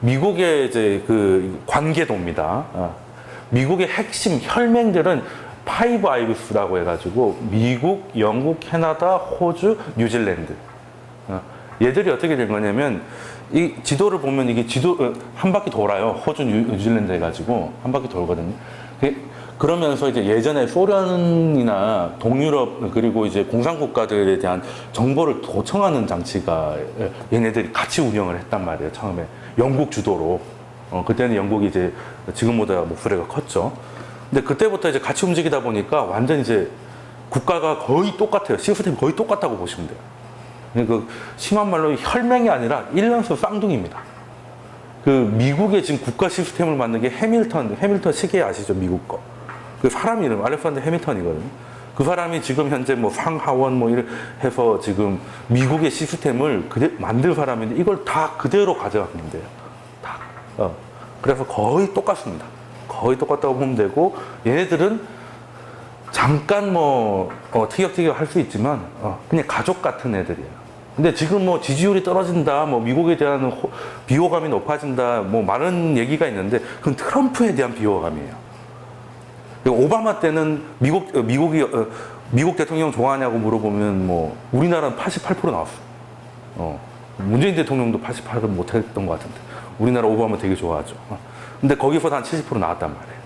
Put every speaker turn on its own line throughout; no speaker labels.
미국의 이제 그 관계도입니다. 미국의 핵심 혈맹들은 파이브 아이브스라고 해가지고 미국, 영국, 캐나다, 호주, 뉴질랜드. 얘들이 어떻게 된 거냐면 이 지도를 보면 이게 한 바퀴 돌아요. 호주, 뉴질랜드 해가지고 한 바퀴 돌거든요. 그러면서 이제 예전에 소련이나 동유럽 그리고 이제 공산국가들에 대한 정보를 도청하는 장치가 얘네들이 같이 운영을 했단 말이에요. 처음에 영국 주도로. 그때는 영국이 이제 지금보다 목소리가 컸죠. 근데 그때부터 이제 같이 움직이다 보니까 완전 이제 국가가 거의 똑같아요. 시스템이 거의 똑같다고 보시면 돼요. 그 심한 말로 혈맹이 아니라 일런스 쌍둥이입니다. 그 미국의 지금 국가 시스템을 만든 게 해밀턴 시계 아시죠? 미국 거. 그 사람 이름 알렉산더 해밀턴이거든요. 그 사람이 지금 현재 뭐 상하원 뭐 이래 해서 지금 미국의 시스템을 만들 사람인데 이걸 다 그대로 가져갔는데요. 다. 그래서 거의 똑같습니다. 거의 똑같다고 보면 되고 얘네들은 잠깐 뭐 티격태격 할 수 있지만 그냥 가족 같은 애들이에요. 근데 지금 뭐 지지율이 떨어진다, 뭐 미국에 대한 비호감이 높아진다, 뭐 많은 얘기가 있는데 그건 트럼프에 대한 비호감이에요. 오바마 때는 미국 대통령 좋아하냐고 물어보면 뭐 우리나라는 88% 나왔어. 문재인 대통령도 88% 못했던 것 같은데 우리나라 오바마 되게 좋아하죠. 근데 거기서 한 70% 나왔단 말이에요.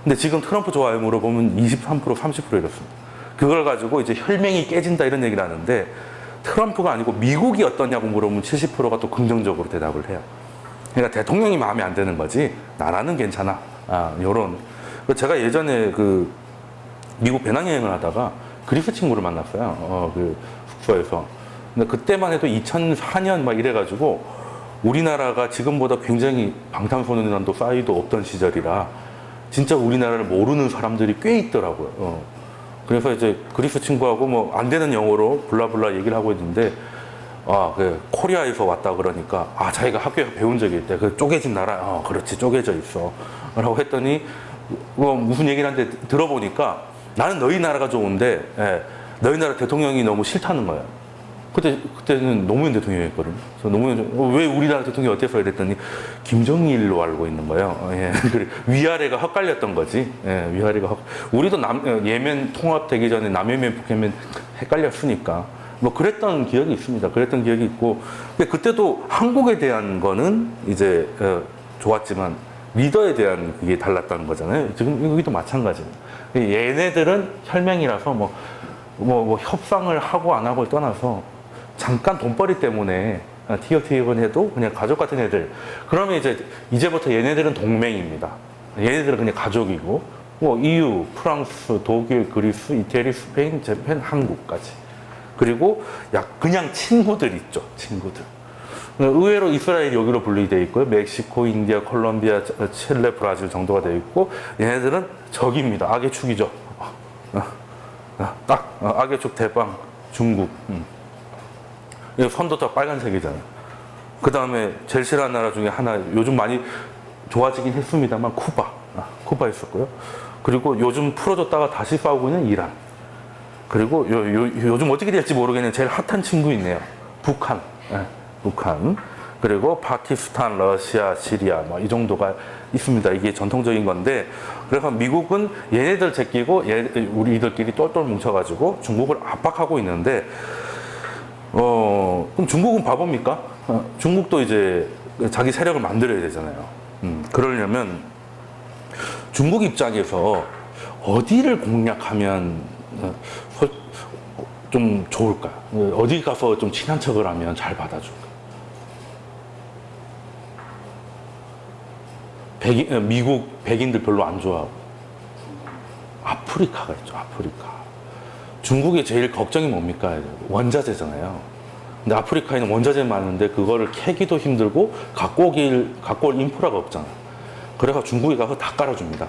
근데 지금 트럼프 좋아요 물어보면 23% 30% 이렇습니다. 그걸 가지고 이제 혈맹이 깨진다 이런 얘기를 하는데 트럼프가 아니고 미국이 어떠냐고 물어보면 70%가 또 긍정적으로 대답을 해요. 그러니까 대통령이 마음에 안 드는 거지 나라는 괜찮아. 요런. 제가 예전에 그 미국 배낭여행을 하다가 그리스 친구를 만났어요. 그 숙소에서. 근데 그때만 해도 2004년 막 이래가지고 우리나라가 지금보다 굉장히 방탄소년단도 싸이도 없던 시절이라 진짜 우리나라를 모르는 사람들이 꽤 있더라고요. 그래서 이제 그리스 친구하고 뭐 안 되는 영어로 블라블라 얘기를 하고 있는데 그 코리아에서 왔다 그러니까 자기가 학교에서 배운 적이 있대. 그 쪼개진 나라. 그렇지 쪼개져 있어. 라고 했더니 무슨 얘기를 하는데 들어보니까 나는 너희 나라가 좋은데 너희 나라 대통령이 너무 싫다는 거야. 그때는 노무현 대통령이었거든. 그래서 노무현 왜 우리나라 대통령이 어땠어 이랬더니 김정일로 알고 있는 거예요. 위아래가 헷갈렸던 거지. 위아래가 우리도 예멘 통합되기 전에 남예멘 북예멘 헷갈렸으니까 뭐 그랬던 기억이 있습니다. 그랬던 기억이 있고 근데 그때도 한국에 대한 거는 이제 좋았지만 리더에 대한 그게 달랐다는 거잖아요. 지금 여기도 마찬가지입니다. 얘네들은 혈맹이라서 뭐 협상을 하고 안 하고를 떠나서 잠깐 돈벌이 때문에 티격태격은 해도 그냥 가족 같은 애들. 그러면 이제부터 얘네들은 동맹입니다. 얘네들은 그냥 가족이고 뭐 EU, 프랑스, 독일, 그리스, 이태리, 스페인, 재팬, 한국까지. 그리고 그냥 친구들 있죠. 친구들. 의외로 이스라엘이 여기로 분리되어 있고요. 멕시코, 인디아, 콜롬비아, 칠레, 브라질 정도가 되어 있고 얘네들은 적입니다. 악의 축이죠. 딱 악의 축 대빵 중국. 선도 다 빨간색이잖아요. 그 다음에 제일 싫어하는 나라 중에 하나 요즘 많이 좋아지긴 했습니다만 쿠바 있었고요. 그리고 요즘 풀어줬다가 다시 싸우고 있는 이란. 그리고 요즘 어떻게 될지 모르겠는 제일 핫한 친구 있네요. 북한. 그리고 파키스탄, 러시아, 시리아 이 정도가 있습니다. 이게 전통적인 건데 그래서 미국은 얘네들 제끼고 우리들끼리 똘똘 뭉쳐가지고 중국을 압박하고 있는데 그럼 중국은 바보입니까? 중국도 이제 자기 세력을 만들어야 되잖아요. 그러려면 중국 입장에서 어디를 공략하면 좀 좋을까? 어디 가서 좀 친한 척을 하면 잘 받아줄까? 미국 백인들 별로 안 좋아하고 아프리카가 있죠. 아프리카. 중국이 제일 걱정이 뭡니까? 원자재잖아요. 근데 아프리카에는 원자재 많은데 그거를 캐기도 힘들고 갖고 올 인프라가 없잖아. 그래서 중국에 가서 다 깔아줍니다.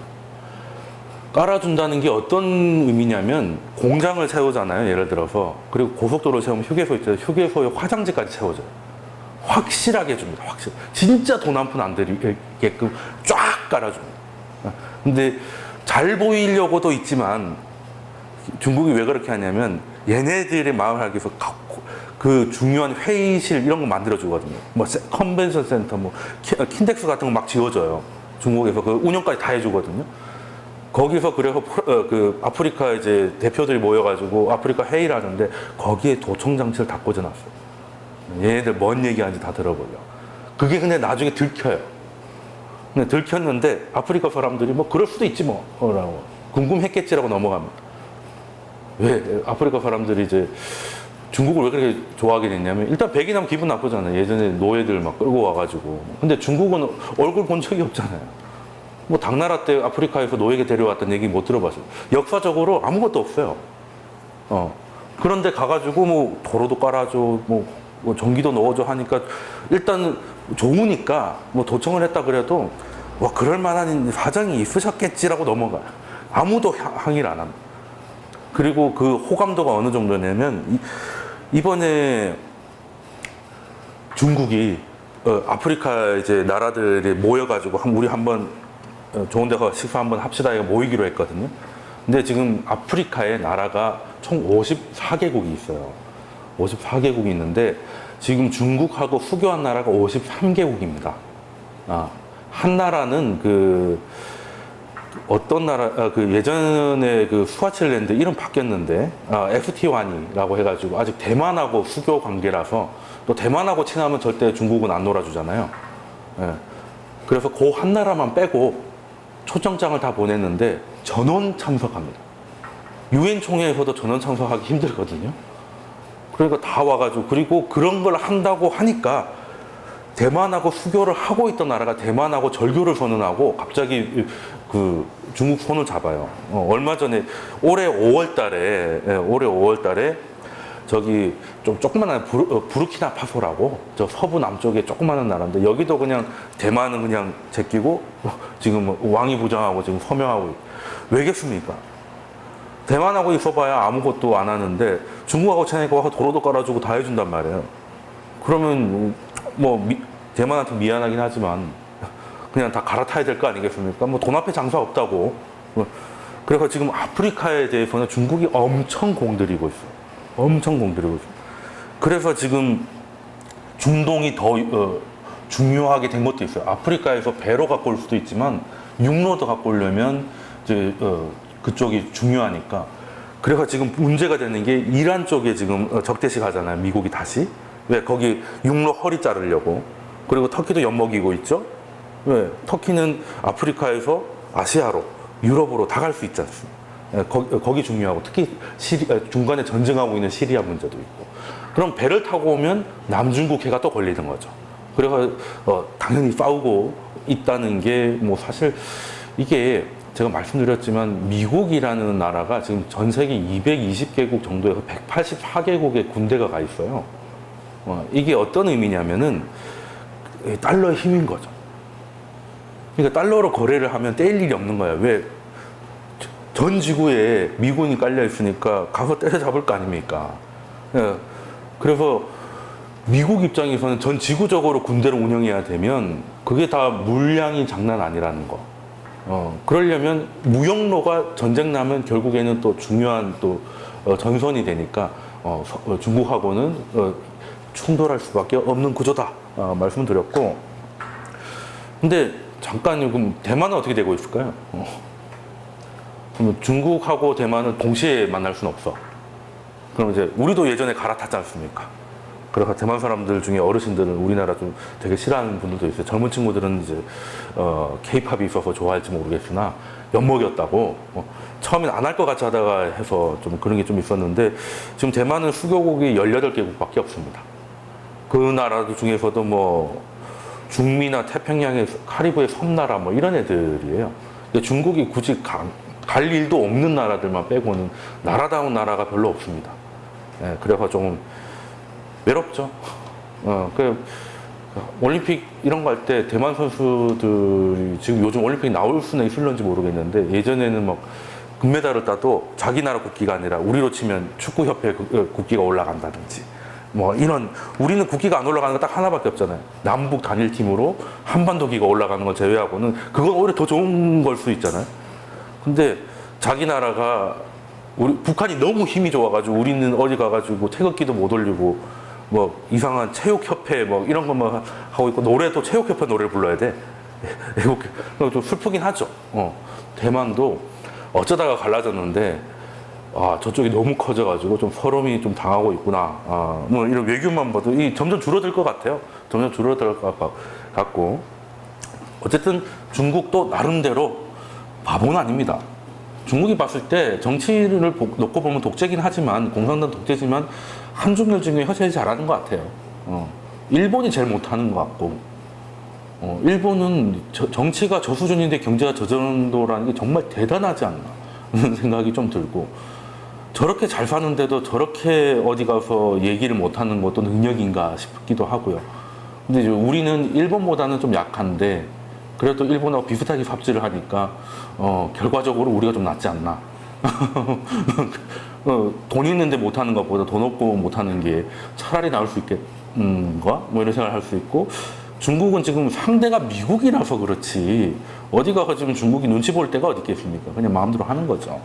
깔아준다는 게 어떤 의미냐면 공장을 세우잖아요. 예를 들어서. 그리고 고속도로를 세우면 휴게소 있잖아요. 휴게소에 화장지까지 채워줘요. 확실하게 줍니다. 진짜 돈 한 푼 안 들이게끔 쫙 깔아줍니다. 근데 잘 보이려고도 있지만 중국이 왜 그렇게 하냐면 얘네들의 마음을 알기 위해서 그 중요한 회의실 이런 거 만들어 주거든요. 뭐 컨벤션 센터, 뭐 킨텍스 같은 거 막 지어줘요. 중국에서 그 운영까지 다 해주거든요. 거기서 그래서 그 아프리카 이제 대표들이 모여가지고 아프리카 회의를 하는데 거기에 도청 장치를 다 꽂아놨어요. 얘네들 뭔 얘기하는지 다 들어보려. 그게 근데 나중에 들켜요. 근데 들켰는데 아프리카 사람들이 뭐 그럴 수도 있지 뭐 라고 궁금했겠지라고 넘어갑니다. 왜 아프리카 사람들이 이제 중국을 왜 그렇게 좋아하게 됐냐면 일단 백인하면 기분 나쁘잖아요. 예전에 노예들 막 끌고 와가지고. 근데 중국은 얼굴 본 적이 없잖아요. 뭐 당나라 때 아프리카에서 노예게 데려왔던 얘기 못 들어봤어요. 역사적으로 아무것도 없어요. 그런데 가가지고 뭐 도로도 깔아줘, 뭐 전기도 넣어줘 하니까 일단 좋으니까 뭐 도청을 했다 그래도 와 그럴 만한 사정이 있으셨겠지라고 넘어가요. 아무도 항의를 안 합니다. 그리고 그 호감도가 어느 정도냐면 이번에 중국이 아프리카 이제 나라들이 모여가지고 우리 한번 좋은 데 가서 식사 한번 합시다 이거 모이기로 했거든요. 근데 지금 아프리카의 나라가 총 54개국이 있어요. 54개국이 있는데 지금 중국하고 수교한 나라가 53개국입니다. 한 나라는 그 어떤 나라 그 예전에 그 스와칠랜드 이름 바뀌었는데 FT1이라고 해가지고 아직 대만하고 수교 관계라서 또 대만하고 친하면 절대 중국은 안 놀아주잖아요. 예. 그래서 그 한 나라만 빼고 초청장을 다 보냈는데 전원 참석합니다. 유엔 총회에서도 전원 참석하기 힘들거든요. 그러니까 다 와가지고 그리고 그런 걸 한다고 하니까 대만하고 수교를 하고 있던 나라가 대만하고 절교를 선언하고 갑자기 그 중국 손을 잡아요. 얼마 전에 올해 5월 달에 저기 좀 조그만한 부르키나파소라고 저 서부 남쪽에 조그만한 나라인데 여기도 그냥 대만은 그냥 제끼고 지금 왕이 부장하고 지금 서명하고 왜겠습니까? 대만하고 있어봐야 아무것도 안 하는데 중국하고 친하니까 와서 도로도 깔아주고 다 해준단 말이에요. 그러면 뭐 대만한테 미안하긴 하지만 그냥 다 갈아타야 될 거 아니겠습니까? 뭐 돈 앞에 장사 없다고. 그래서 지금 아프리카에 대해서는 중국이 엄청 공들이고 있어요. 엄청 공들이고 있어요. 그래서 지금 중동이 더 중요하게 된 것도 있어요. 아프리카에서 배로 갖고 올 수도 있지만 육로도 갖고 오려면 이제 그쪽이 중요하니까. 그래서 지금 문제가 되는 게 이란 쪽에 지금 적대시 가잖아요. 미국이 다시. 왜 거기 육로 허리 자르려고. 그리고 터키도 엿먹이고 있죠. 왜 터키는 아프리카에서 아시아로 유럽으로 다 갈 수 있지 않습니까? 거기 중요하고 특히 중간에 전쟁하고 있는 시리아 문제도 있고. 그럼 배를 타고 오면 남중국 해가 또 걸리는 거죠. 그래서 당연히 싸우고 있다는 게 뭐 사실 이게 제가 말씀드렸지만 미국이라는 나라가 지금 전 세계 220개국 정도에서 184개국의 군대가 가 있어요. 이게 어떤 의미냐면은 달러의 힘인 거죠. 그러니까 달러로 거래를 하면 떼일 일이 없는 거야. 왜? 전 지구에 미군이 깔려 있으니까 가서 때려잡을 거 아닙니까? 그래서 미국 입장에서는 전 지구적으로 군대를 운영해야 되면 그게 다 물량이 장난 아니라는 거. 그러려면 무역로가 전쟁 나면 결국에는 또 중요한 또 전선이 되니까 중국하고는 충돌할 수밖에 없는 구조다 말씀드렸고. 근데 잠깐 그럼 대만은 어떻게 되고 있을까요? 그럼 중국하고 대만은 동시에 만날 수는 없어. 그럼 이제 우리도 예전에 갈아탔지 않습니까? 그래서 대만 사람들 중에 어르신들은 우리나라 좀 되게 싫어하는 분들도 있어요. 젊은 친구들은 이제 케이팝이 있어서 좋아할지 모르겠으나 엿먹였다고 처음엔 안 할 것 같이 하다가 해서 좀 그런 게 좀 있었는데 지금 대만은 수교국이 18개국밖에 없습니다. 그 나라들 중에서도 뭐 중미나 태평양의 카리브의 섬나라 뭐 이런 애들이에요. 중국이 굳이 갈 일도 없는 나라들만 빼고는 나라다운 나라가 별로 없습니다. 그래서 좀 외롭죠. 올림픽 이런 거 할 때 대만 선수들이 지금 요즘 올림픽 나올 수는 있을런지 모르겠는데 예전에는 막 금메달을 따도 자기 나라 국기가 아니라 우리로 치면 축구협회 국기가 올라간다든지 뭐 이런 우리는 국기가 안 올라가는 거 딱 하나밖에 없잖아요. 남북 단일팀으로 한반도기가 올라가는 걸 제외하고는 그건 오히려 더 좋은 걸 수 있잖아요. 근데 자기 나라가 북한이 너무 힘이 좋아가지고 우리는 어디 가가지고 태극기도 못 올리고 뭐 이상한 체육협회 뭐 이런 것만 하고 있고 노래도 체육협회 노래를 불러야 돼. 애국회. 좀 슬프긴 하죠. 대만도 어쩌다가 갈라졌는데 저쪽이 너무 커져가지고 좀 서름이 좀 당하고 있구나. 뭐 이런 외교만 봐도 이 점점 줄어들 것 같아요. 점점 줄어들 것 같고. 어쨌든 중국도 나름대로 바보는 아닙니다. 중국이 봤을 때 정치를 놓고 보면 독재긴 하지만 공산당 독재지만 한중일 중에 제일 잘하는 것 같아요. 일본이 제일 못하는 것 같고 일본은 정치가 저 수준인데 경제가 저 정도라는 게 정말 대단하지 않나 하는 생각이 좀 들고 저렇게 잘 사는데도 저렇게 어디 가서 얘기를 못하는 것도 능력인가 싶기도 하고요. 근데 이제 우리는 일본보다는 좀 약한데 그래도 일본하고 비슷하게 삽질을 하니까 결과적으로 우리가 좀 낫지 않나. 돈 있는데 못하는 것보다 돈 없고 못하는 게 차라리 나을 수 있겠는가? 뭐 이런 생각을 할 수 있고 중국은 지금 상대가 미국이라서 그렇지 어디 가서 지금 중국이 눈치 볼 데가 어디 있겠습니까? 그냥 마음대로 하는 거죠.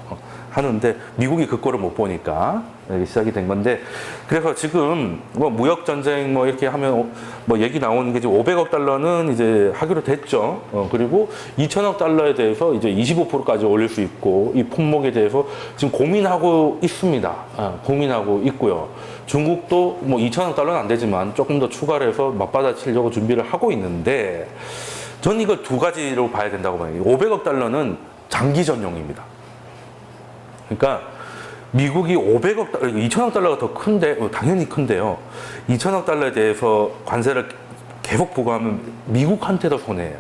하는데 미국이 그 꼴을 못 보니까 이렇게 시작이 된 건데 그래서 지금 뭐 무역 전쟁 뭐 이렇게 하면 뭐 얘기 나오는 게 지금 500억 달러는 이제 하기로 됐죠. 그리고 2천억 달러에 대해서 이제 25%까지 올릴 수 있고 이 품목에 대해서 지금 고민하고 있습니다. 고민하고 있고요. 중국도 뭐 2천억 달러는 안 되지만 조금 더 추가를 해서 맞받아치려고 준비를 하고 있는데 저는 이걸 두 가지로 봐야 된다고 봐요. 500억 달러는 장기 전용입니다. 그러니까 미국이 500억 달러, 2천억 달러가 더 큰데, 당연히 큰데요. 2천억 달러에 대해서 관세를 계속 부과하면 미국한테도 손해예요.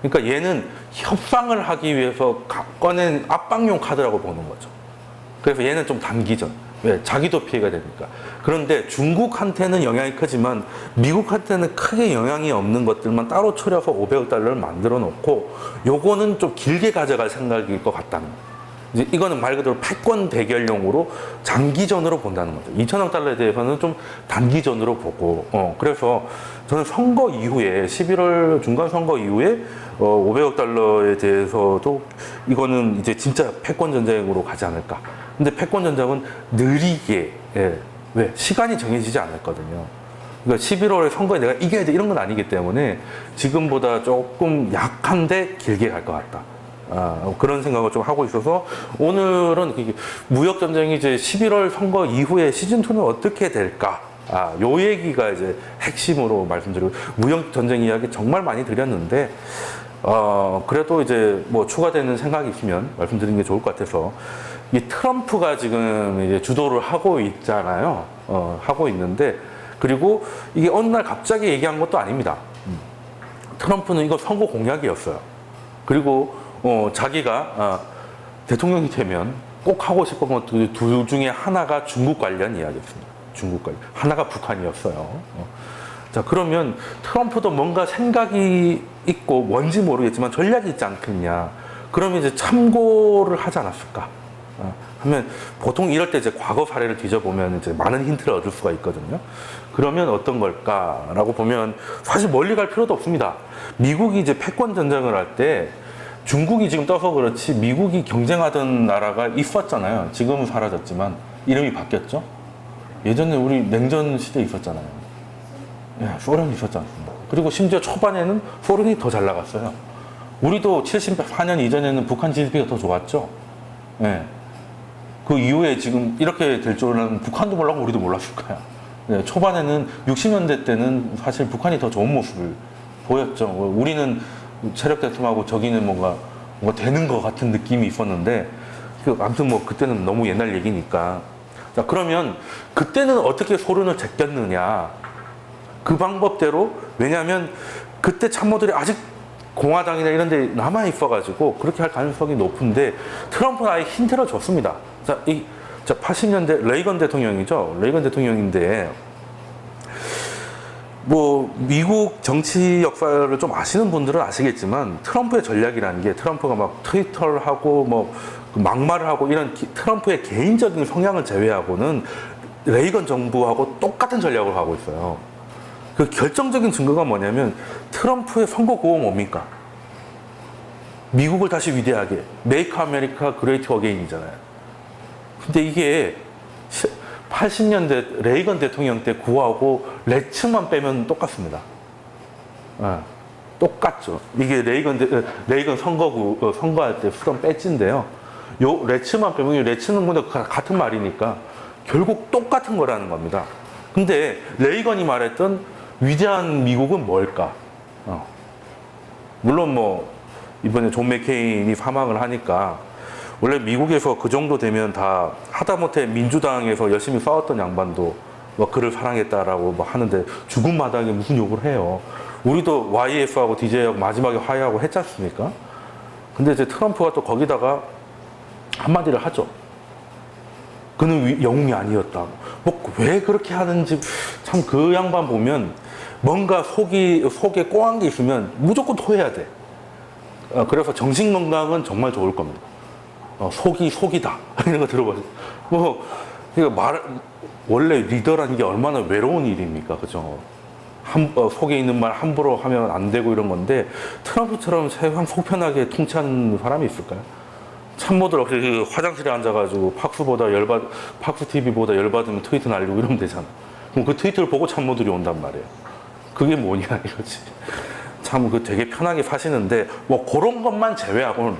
그러니까 얘는 협상을 하기 위해서 꺼낸 압박용 카드라고 보는 거죠. 그래서 얘는 좀 단기전. 왜? 자기도 피해가 되니까. 그런데 중국한테는 영향이 크지만 미국한테는 크게 영향이 없는 것들만 따로 추려서 500억 달러를 만들어 놓고 요거는 좀 길게 가져갈 생각일 것 같다는 거예요. 이제 이거는 말 그대로 패권 대결용으로 장기전으로 본다는 거죠. 2천억 달러에 대해서는 좀 단기전으로 보고, 그래서 저는 선거 이후에, 11월 중간 선거 이후에, 500억 달러에 대해서도 이거는 이제 진짜 패권 전쟁으로 가지 않을까. 근데 패권 전쟁은 느리게, 왜? 시간이 정해지지 않았거든요. 그러니까 11월에 선거에 내가 이겨야 돼 이런 건 아니기 때문에 지금보다 조금 약한데 길게 갈 것 같다. 그런 생각을 좀 하고 있어서 오늘은 무역 전쟁이 이제 11월 선거 이후에 시즌2는 어떻게 될까? 요 얘기가 이제 핵심으로 말씀드리고 무역 전쟁 이야기 정말 많이 드렸는데 그래도 이제 뭐 추가되는 생각이 있으면 말씀드리는 게 좋을 것 같아서 이 트럼프가 지금 이제 주도를 하고 있잖아요. 하고 있는데 그리고 이게 어느 날 갑자기 얘기한 것도 아닙니다. 트럼프는 이거 선거 공약이었어요. 그리고 자기가 대통령이 되면 꼭 하고 싶은 것들 둘 중에 하나가 중국 관련 이야기였습니다. 중국 관련. 하나가 북한이었어요. 자, 그러면 트럼프도 뭔가 생각이 있고 뭔지 모르겠지만 전략이 있지 않겠냐. 그러면 이제 참고를 하지 않았을까. 하면 보통 이럴 때 이제 과거 사례를 뒤져보면 이제 많은 힌트를 얻을 수가 있거든요. 그러면 어떤 걸까라고 보면 사실 멀리 갈 필요도 없습니다. 미국이 이제 패권 전쟁을 할 때 중국이 지금 떠서 그렇지 미국이 경쟁하던 나라가 있었잖아요. 지금은 사라졌지만 이름이 바뀌었죠. 예전에 우리 냉전 시대에 있었잖아요. 소련이 있었지 않습니까? 그리고 심지어 초반에는 소련이 더 잘 나갔어요. 우리도 74년 이전에는 북한 GDP가 더 좋았죠. 그 이후에 지금 이렇게 될 줄은 북한도 몰랐고 우리도 몰랐을 거야. 초반에는 60년대 때는 사실 북한이 더 좋은 모습을 보였죠. 우리는 체력 대tum하고 저기는 뭔가 되는 것 같은 느낌이 있었는데 아무튼 뭐 그때는 너무 옛날 얘기니까. 자, 그러면 그때는 어떻게 소련을 제꼈느냐 그 방법대로. 왜냐하면 그때 참모들이 아직 공화당이나 이런 데 남아 있어가지고 그렇게 할 가능성이 높은데 트럼프는 아예 힌트를 줬습니다. 자, 80년대 레이건 대통령이죠. 레이건 대통령인데 뭐 미국 정치 역사를 좀 아시는 분들은 아시겠지만 트럼프의 전략이라는 게 트럼프가 막 트위터를 하고 뭐 막말을 하고 이런 트럼프의 개인적인 성향을 제외하고는 레이건 정부하고 똑같은 전략을 하고 있어요. 그 결정적인 증거가 뭐냐면 트럼프의 선거 구호 뭡니까? 미국을 다시 위대하게 Make America Great Again이잖아요. 근데 이게 80년대 레이건 대통령 때 구하고 레츠만 빼면 똑같습니다. 예, 똑같죠. 이게 레이건 선거할 때 쓰던 배지인데요. 요 레츠만 빼면, 이 레츠는 뭐 같은 말이니까 결국 똑같은 거라는 겁니다. 근데 레이건이 말했던 위대한 미국은 뭘까? 물론 뭐 이번에 존 맥케인이 사망을 하니까, 원래 미국에서 그 정도 되면 다 하다못해 민주당에서 열심히 싸웠던 양반도 뭐 그를 사랑했다라고 뭐 하는데 죽은 마당에 무슨 욕을 해요. 우리도 YS하고 DJ하고 마지막에 화해하고 했지 않습니까? 근데 이제 트럼프가 또 거기다가 한마디를 하죠. 그는 영웅이 아니었다. 뭐 왜 그렇게 하는지 참, 그 양반 보면 뭔가 속에 꼬한 게 있으면 무조건 토해야 돼. 그래서 정신 건강은 정말 좋을 겁니다. 속이다 이런 거 들어보세요. 뭐 원래 리더라는 게 얼마나 외로운 일입니까, 그죠? 속에 있는 말 함부로 하면 안 되고 이런 건데, 트럼프처럼 세상 속편하게 통치하는 사람이 있을까요? 참모들 없이 그 화장실에 앉아가지고 팍스 TV보다 열받으면 트위터 날리고 이러면 되잖아. 그럼 그 트위터를 보고 참모들이 온단 말이에요. 그게 뭐냐 이거지. 참 되게 편하게 사시는데, 뭐 그런 것만 제외하고는,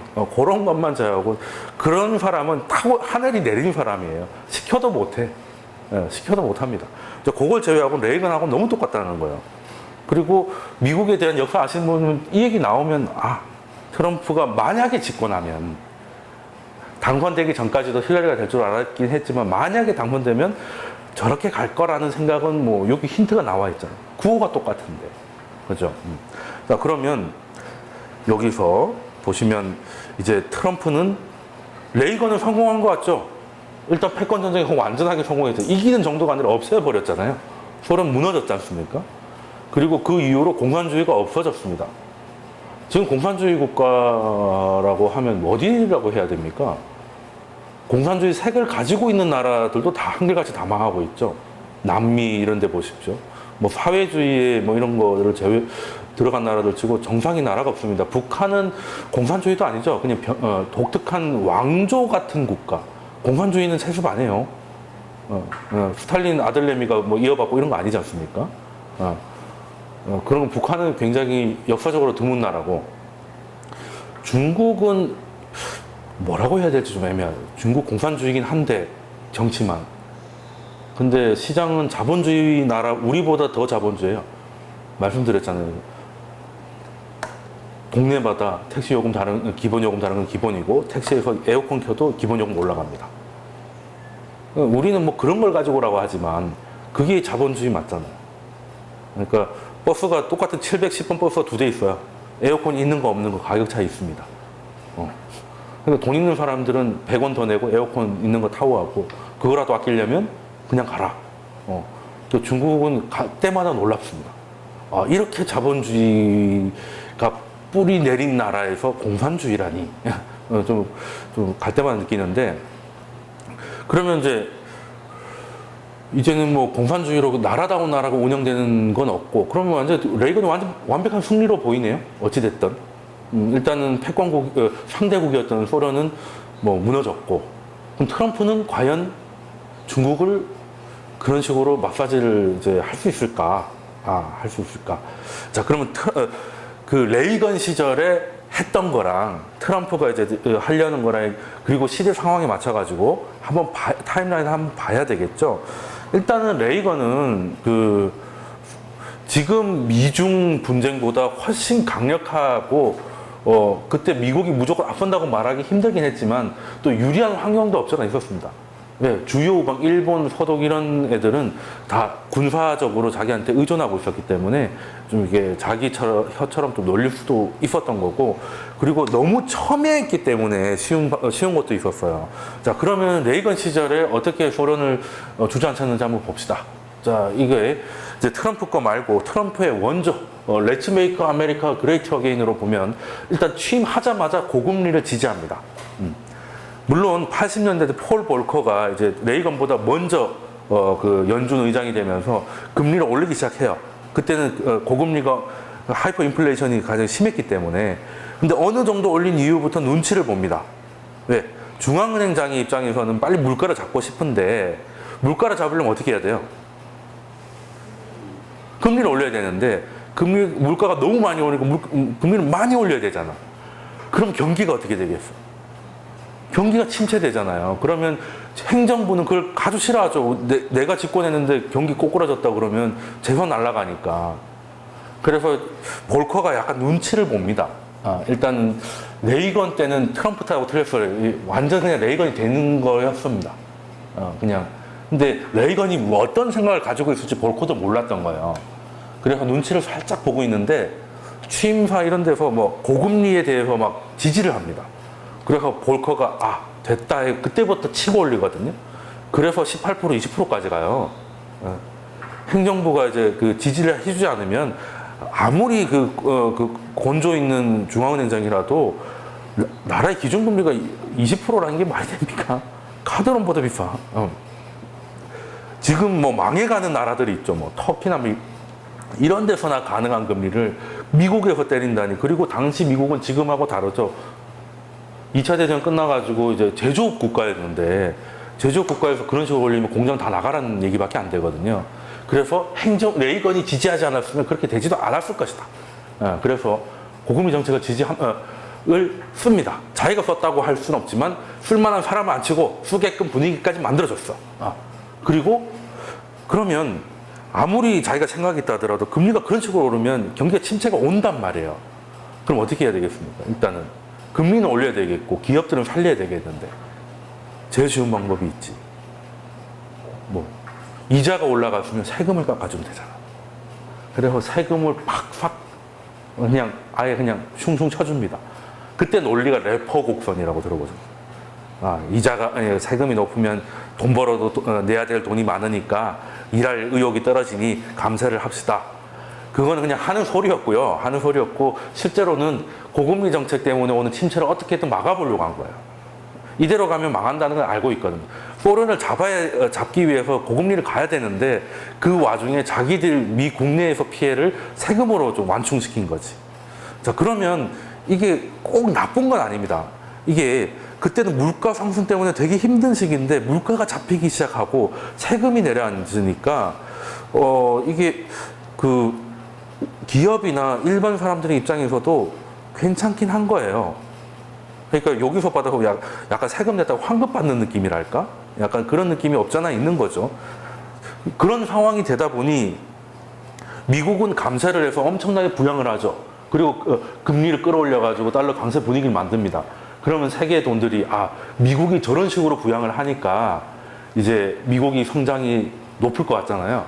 그런 사람은 하늘이 내린 사람이에요. 시켜도 못해. 시켜도 못합니다. 그걸 제외하고 레이건하고 너무 똑같다는 거예요. 그리고 미국에 대한 역사 아시는 분은 이 얘기 나오면, 트럼프가 만약에 집권하면, 당선되기 전까지도 힐러리가 될 줄 알았긴 했지만, 만약에 당선되면 저렇게 갈 거라는 생각은 뭐 여기 힌트가 나와 있잖아요. 구호가 똑같은데. 그죠? 자, 그러면 여기서 보시면 이제 트럼프는 레이건은 성공한 것 같죠? 일단 패권 전쟁이 완전하게 성공했죠. 이기는 정도가 아니라 없애버렸잖아요. 소련 무너졌지 않습니까? 그리고 그 이후로 공산주의가 없어졌습니다. 지금 공산주의 국가라고 하면 어디라고 해야 됩니까? 공산주의 색을 가지고 있는 나라들도 다 한결같이 다 망하고 있죠. 남미 이런 데 보십시오. 뭐 사회주의 뭐 이런 거를 들어간 나라들 치고 정상인 나라가 없습니다. 북한은 공산주의도 아니죠. 그냥 독특한 왕조 같은 국가. 공산주의는 세습 안 해요. 스탈린 아들내미가 뭐 이어받고 이런 거 아니지 않습니까? 그런 북한은 굉장히 역사적으로 드문 나라고, 중국은 뭐라고 해야 될지 좀 애매하죠. 중국 공산주의긴 한데 정치만. 근데 시장은 자본주의 나라, 우리보다 더 자본주의예요. 말씀드렸잖아요. 동네마다 택시 요금 기본 요금 다른 건 기본이고, 택시에서 에어컨 켜도 기본 요금 올라갑니다. 우리는 뭐 그런 걸 가지고라고 하지만 그게 자본주의 맞잖아요. 그러니까 버스가 똑같은 710번 버스가 2대 있어요. 에어컨이 있는 거 없는 거 가격 차이 있습니다. 그러니까 돈 있는 사람들은 100원 더 내고 에어컨 있는 거 타고 가고, 그거라도 아끼려면 그냥 가라. 또 중국은 때마다 놀랍습니다. 이렇게 자본주의가 뿌리 내린 나라에서 공산주의라니. 좀 갈 때마다 느끼는데, 그러면 이제는 뭐 공산주의로 나라다운 나라가 운영되는 건 없고, 그러면 레이건은 완벽한 승리로 보이네요. 어찌됐든. 일단은 상대국이었던 소련은 뭐 무너졌고, 그럼 트럼프는 과연 중국을 그런 식으로 마사지를 이제 할 수 있을까? 할 수 있을까? 자, 그러면 그 레이건 시절에 했던 거랑 트럼프가 이제 하려는 거랑, 그리고 시대 상황에 맞춰가지고 타임라인 한번 봐야 되겠죠. 일단은 레이건은 지금 미중 분쟁보다 훨씬 강력하고, 그때 미국이 무조건 앞선다고 말하기 힘들긴 했지만 또 유리한 환경도 없잖아 있었습니다. 네, 주요 우방 일본, 서독 이런 애들은 다 군사적으로 자기한테 의존하고 있었기 때문에 좀 이게 자기 혀처럼 좀 놀릴 수도 있었던 거고, 그리고 너무 첨예했기 때문에 쉬운 것도 있었어요. 자, 그러면 레이건 시절에 어떻게 소련을 주저앉혔는지 한번 봅시다. 자, 이게 이제 트럼프 거 말고 트럼프의 원조, Let's Make America Great Again으로 보면, 일단 취임하자마자 고금리를 지지합니다. 물론 80년대 폴 볼커가 이제 레이건보다 먼저 그 연준 의장이 되면서 금리를 올리기 시작해요. 그때는 고금리가 하이퍼 인플레이션이 가장 심했기 때문에. 근데 어느 정도 올린 이후부터 눈치를 봅니다. 왜? 중앙은행장의 입장에서는 빨리 물가를 잡고 싶은데 물가를 잡으려면 어떻게 해야 돼요? 금리를 올려야 되는데 물가가 너무 많이 오니까 금리를 많이 올려야 되잖아. 그럼 경기가 어떻게 되겠어? 경기가 침체되잖아요. 그러면 행정부는 그걸 아주 싫어하죠. 내가 집권했는데 경기 꼬꾸라졌다 그러면 재산 날아가니까. 그래서 볼커가 약간 눈치를 봅니다. 일단 레이건 때는 트럼프 타고 틀렸어요. 완전 그냥 레이건이 되는 거였습니다. 그냥. 근데 레이건이 뭐 어떤 생각을 가지고 있을지 볼커도 몰랐던 거예요. 그래서 눈치를 살짝 보고 있는데 취임사 이런 데서 뭐 고금리에 대해서 막 지지를 합니다. 그래서 볼커가 됐다 해 그때부터 치고 올리거든요. 그래서 18% 20%까지 가요. 행정부가 이제 그 지지를 해주지 않으면 아무리 그 곤조 있는 중앙은행장이라도 나라의 기준금리가 20%라는 게 말이 됩니까? 카드론보다 비싸. 지금 뭐 망해가는 나라들이 있죠. 뭐 터키나 이런 데서나 가능한 금리를 미국에서 때린다니. 그리고 당시 미국은 지금하고 다르죠. 2차 대전 끝나가지고 이제 제조업 국가였는데 제조업 국가에서 그런 식으로 올리면 공장 다 나가라는 얘기밖에 안 되거든요. 그래서 레이건이 지지하지 않았으면 그렇게 되지도 않았을 것이다. 그래서 고금리 정책을 을 씁니다. 자기가 썼다고 할 수는 없지만 쓸만한 사람을 안 치고 쓰게끔 분위기까지 만들어줬어. 그리고 그러면 아무리 자기가 생각이 있다 하더라도 금리가 그런 식으로 오르면 경기가 침체가 온단 말이에요. 그럼 어떻게 해야 되겠습니까? 일단은 금리는 올려야 되겠고 기업들은 살려야 되겠는데 제일 쉬운 방법이 있지. 뭐 이자가 올라갔으면 세금을 깎아주면 되잖아. 그래서 세금을 팍팍 그냥 아예 그냥 슝슝 쳐줍니다. 그때 논리가 레퍼 곡선이라고 들어보셨어요. 세금이 높으면 돈 벌어도 내야 될 돈이 많으니까 일할 의욕이 떨어지니 감세를 합시다. 그거는 그냥 하는 소리였고요. 하는 소리였고 실제로는 고금리 정책 때문에 오는 침체를 어떻게든 막아보려고 한 거예요. 이대로 가면 망한다는 걸 알고 있거든요. 소련을 잡기 위해서 고금리를 가야 되는데 그 와중에 자기들 미 국내에서 피해를 세금으로 좀 완충시킨 거지. 자, 그러면 이게 꼭 나쁜 건 아닙니다. 이게 그때는 물가 상승 때문에 되게 힘든 시기인데 물가가 잡히기 시작하고 세금이 내려앉으니까 이게 그 기업이나 일반 사람들의 입장에서도 괜찮긴 한 거예요. 그러니까 여기서 받아서 약간 세금 냈다고 환급 받는 느낌이랄까? 약간 그런 느낌이 없잖아 있는 거죠. 그런 상황이 되다 보니 미국은 감세를 해서 엄청나게 부양을 하죠. 그리고 금리를 끌어올려가지고 달러 강세 분위기를 만듭니다. 그러면 세계의 돈들이 미국이 저런 식으로 부양을 하니까 이제 미국이 성장이 높을 것 같잖아요.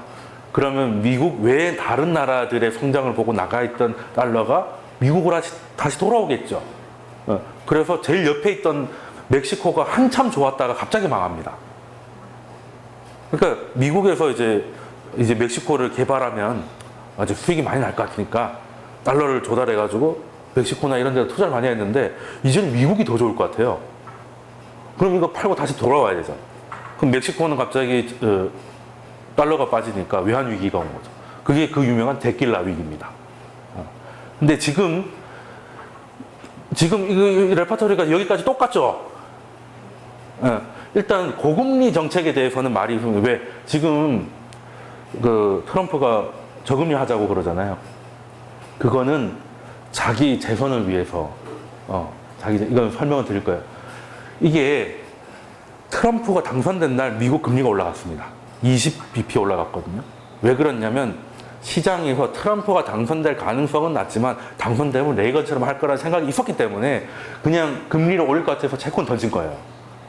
그러면 미국 외에 다른 나라들의 성장을 보고 나가있던 달러가 미국으로 다시 돌아오겠죠. 그래서 제일 옆에 있던 멕시코가 한참 좋았다가 갑자기 망합니다. 그러니까 미국에서 이제 멕시코를 개발하면 아주 수익이 많이 날 것 같으니까 달러를 조달해가지고 멕시코나 이런 데다 투자를 많이 했는데 이제는 미국이 더 좋을 것 같아요. 그럼 이거 팔고 다시 돌아와야 되잖아. 그럼 멕시코는 갑자기 달러가 빠지니까 외환 위기가 온 거죠. 그게 그 유명한 데킬라 위기입니다. 근데 지금 이 레퍼토리가 여기까지 똑같죠? 일단 고금리 정책에 대해서는 말이 왜 지금 그 트럼프가 저금리 하자고 그러잖아요. 그거는 자기 재선을 위해서 이건 설명을 드릴 거예요. 이게 트럼프가 당선된 날 미국 금리가 올라갔습니다. 20bp 올라갔거든요. 왜 그렇냐면 시장에서 트럼프가 당선될 가능성은 낮지만 당선되면 레이건처럼 할 거라는 생각이 있었기 때문에 그냥 금리를 올릴 것 같아서 채권 던진 거예요.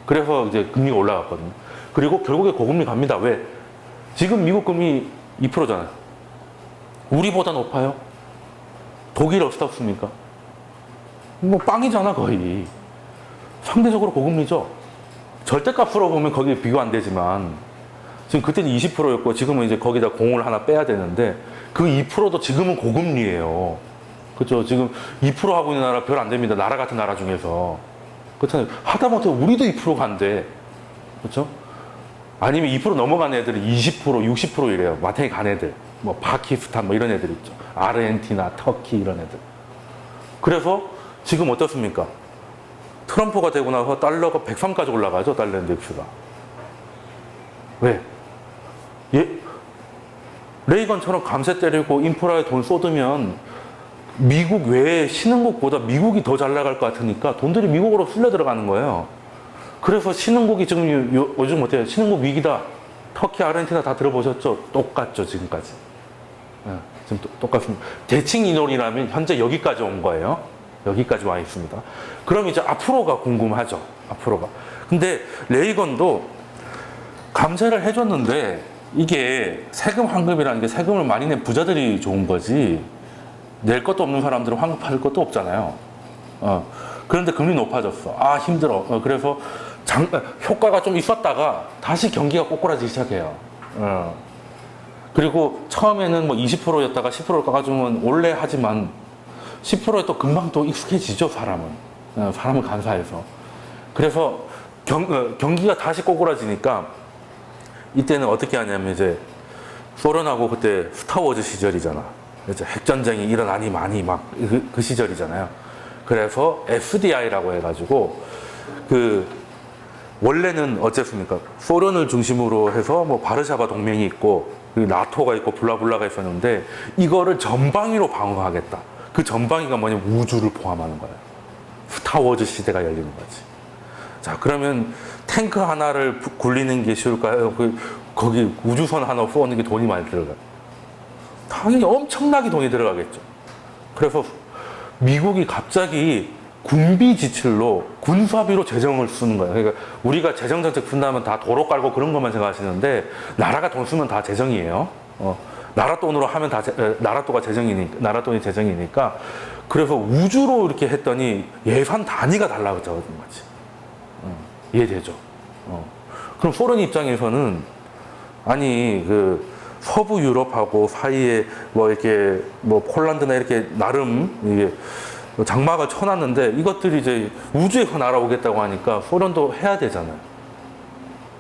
그래서 이제 금리가 올라갔거든요. 그리고 결국에 고금리 갑니다. 왜? 지금 미국 금리 2%잖아요. 우리보다 높아요. 독일 어떻습니까? 뭐 빵이잖아 거의. 상대적으로 고금리죠. 절대값으로 보면 거기에 비교 안 되지만 지금 그때는 20%였고 지금은 이제 거기다 공을 하나 빼야 되는데 그 2%도 지금은 고금리예요. 그렇죠? 지금 2% 하고 있는 나라 별 안 됩니다. 나라 같은 나라 중에서. 그렇잖아요. 하다못해 우리도 2%가 안 돼. 그렇죠? 아니면 2% 넘어간 애들은 20%, 60% 이래요. 마탱이 간 애들. 뭐 파키스탄 뭐 이런 애들 있죠. 아르헨티나, 터키 이런 애들. 그래서 지금 어떻습니까? 트럼프가 되고 나서 달러가 103까지 올라가죠. 달러 인덱스가. 왜? 레이건처럼 감세 때리고 인프라에 돈 쏟으면 미국 외에 신흥국보다 미국이 더 잘 나갈 것 같으니까 돈들이 미국으로 쓸려 들어가는 거예요. 그래서 신흥국이 지금 요즘 어때요? 신흥국 위기다. 터키, 아르헨티나 다 들어보셨죠? 똑같죠, 지금까지. 지금 똑같습니다. 대칭 인원이라면 현재 여기까지 온 거예요. 여기까지 와 있습니다. 그럼 이제 앞으로가 궁금하죠. 앞으로가. 근데 레이건도 감세를 해줬는데 이게 세금 환급이라는 게 세금을 많이 낸 부자들이 좋은 거지 낼 것도 없는 사람들은 환급 받을 것도 없잖아요. 그런데 금리 높아졌어. 아, 힘들어. 그래서 효과가 좀 있었다가 다시 경기가 꼬꾸라지기 시작해요. 그리고 처음에는 뭐 20%였다가 10%를 깎아주면 올래 하지만 10%에 또 금방 또 익숙해지죠, 사람은. 사람은 간사해서. 그래서 경기가 다시 꼬꾸라지니까 이때는 어떻게 하냐면 이제 소련하고 그때 스타워즈 시절이잖아. 이제 핵전쟁이 일어나니 많이 막 그 시절이잖아요. 그래서 FDI라고 해가지고 원래는 어쨌습니까? 소련을 중심으로 해서 뭐 바르샤바 동맹이 있고 나토가 있고 블라블라가 있었는데 이거를 전방위로 방어하겠다. 그 전방위가 뭐냐면 우주를 포함하는 거예요. 스타워즈 시대가 열리는 거지. 자, 그러면 탱크 하나를 굴리는 게 쉬울까요? 거기 우주선 하나 쏘는 게 돈이 많이 들어가요. 당연히 엄청나게 돈이 들어가겠죠. 그래서 미국이 갑자기 군비 지출로 군사비로 재정을 쓰는 거예요. 그러니까 우리가 재정 정책 푼다면 다 도로 깔고 그런 것만 생각하시는데 나라가 돈 쓰면 다 재정이에요. 나라 돈으로 하면 다 나라 돈이 재정이니까 그래서 우주로 이렇게 했더니 예산 단위가 달라졌던 거지. 이해되죠? 그럼 소련 입장에서는 아니 서부 유럽하고 사이에 뭐 이렇게 뭐 폴란드나 이렇게 나름 이게 장막을 쳐놨는데 이것들이 이제 우주에서 날아오겠다고 하니까 소련도 해야 되잖아요.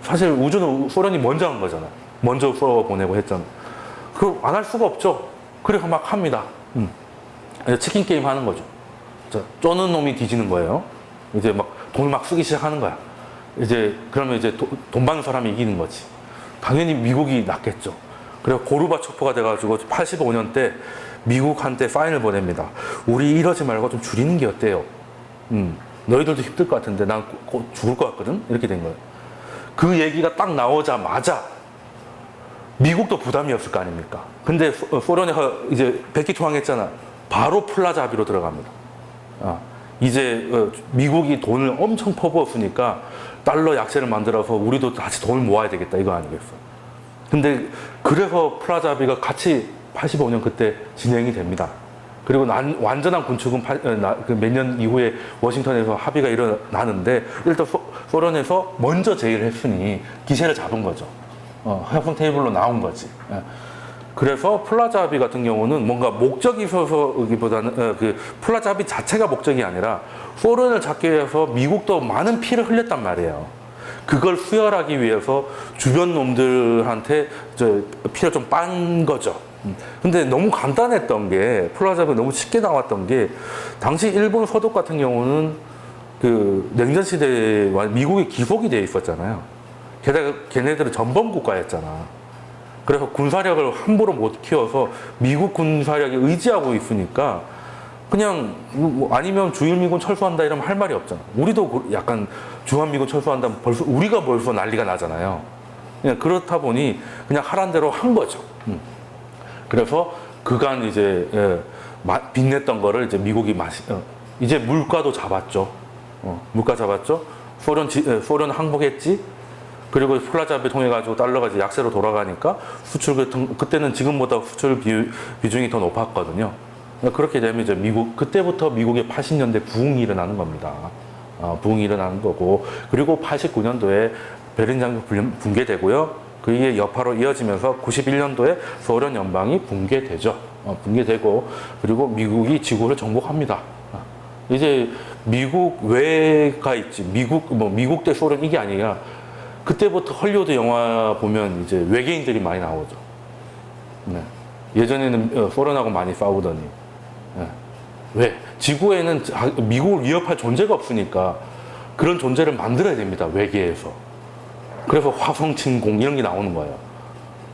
사실 우주는 소련이 먼저 한 거잖아요. 먼저 쏘아보내고 했잖아요. 그럼 안 할 수가 없죠. 그래서 막 합니다. 치킨 게임 하는 거죠. 쪼는 놈이 뒤지는 거예요. 이제 막 돈을 막 쓰기 시작하는 거야. 그러면 이제 돈 받는 사람이 이기는 거지. 당연히 미국이 낫겠죠. 그래서 고르바초프가 돼가지고 85년 때 미국한테 사인을 보냅니다. 우리 이러지 말고 좀 줄이는 게 어때요? 너희들도 힘들 것 같은데 난 죽을 것 같거든? 이렇게 된 거예요. 그 얘기가 딱 나오자마자 미국도 부담이었을 거 아닙니까? 근데 소련이 이제 백기투항했잖아. 바로 플라자 합의로 들어갑니다. 이제 미국이 돈을 엄청 퍼부었으니까 달러 약세를 만들어서 우리도 다시 돈을 모아야 되겠다 이거 아니겠어. 근데 그래서 플라자 합의가 같이 85년 그때 진행이 됩니다. 그리고 완전한 군축은 몇 년 이후에 워싱턴에서 합의가 일어나는데 일단 소련에서 먼저 제의를 했으니 기세를 잡은 거죠. 협상 테이블로 나온 거지. 그래서 플라자 합의 같은 경우는 뭔가 목적이 있어서기보다는 플라자 합의 자체가 목적이 아니라 소련을 잡기 위해서 미국도 많은 피를 흘렸단 말이에요. 그걸 수혈하기 위해서 주변 놈들한테 피를 좀 빤 거죠. 근데 너무 간단했던 게 플라자 합의 너무 쉽게 나왔던 게 당시 일본 서독 같은 경우는 냉전 시대에 미국이 기속이 돼 있었잖아요. 게다가 걔네들은 전범 국가였잖아. 그래서 군사력을 함부로 못 키워서 미국 군사력에 의지하고 있으니까 그냥 아니면 주일미군 철수한다 이러면 할 말이 없잖아. 우리도 약간 주한미군 철수한다면 우리가 벌써 난리가 나잖아요. 그냥 그렇다 보니 그냥 하란 대로 한 거죠. 그래서 그간 이제 빚냈던 거를 이제 미국이 이제 물가도 잡았죠. 물가 잡았죠. 소련 항복했지. 그리고 플라자 합의 통해 가지고 달러가 이제 약세로 돌아가니까 그때는 지금보다 수출 비중이 더 높았거든요. 그렇게 되면 이제 그때부터 미국의 80년대 부흥이 일어나는 겁니다. 부흥이 일어나는 거고, 그리고 89년도에 베를린 장벽 붕괴되고요. 그게 여파로 이어지면서 91년도에 소련 연방이 붕괴되죠. 붕괴되고, 그리고 미국이 지구를 정복합니다. 이제 미국 외가 있지. 미국 대 소련 이게 아니라 그때부터 헐리우드 영화 보면 이제 외계인들이 많이 나오죠. 네. 예전에는 소련하고 많이 싸우더니. 네. 왜? 지구에는 미국을 위협할 존재가 없으니까 그런 존재를 만들어야 됩니다. 외계에서. 그래서 화성 침공 이런 게 나오는 거예요.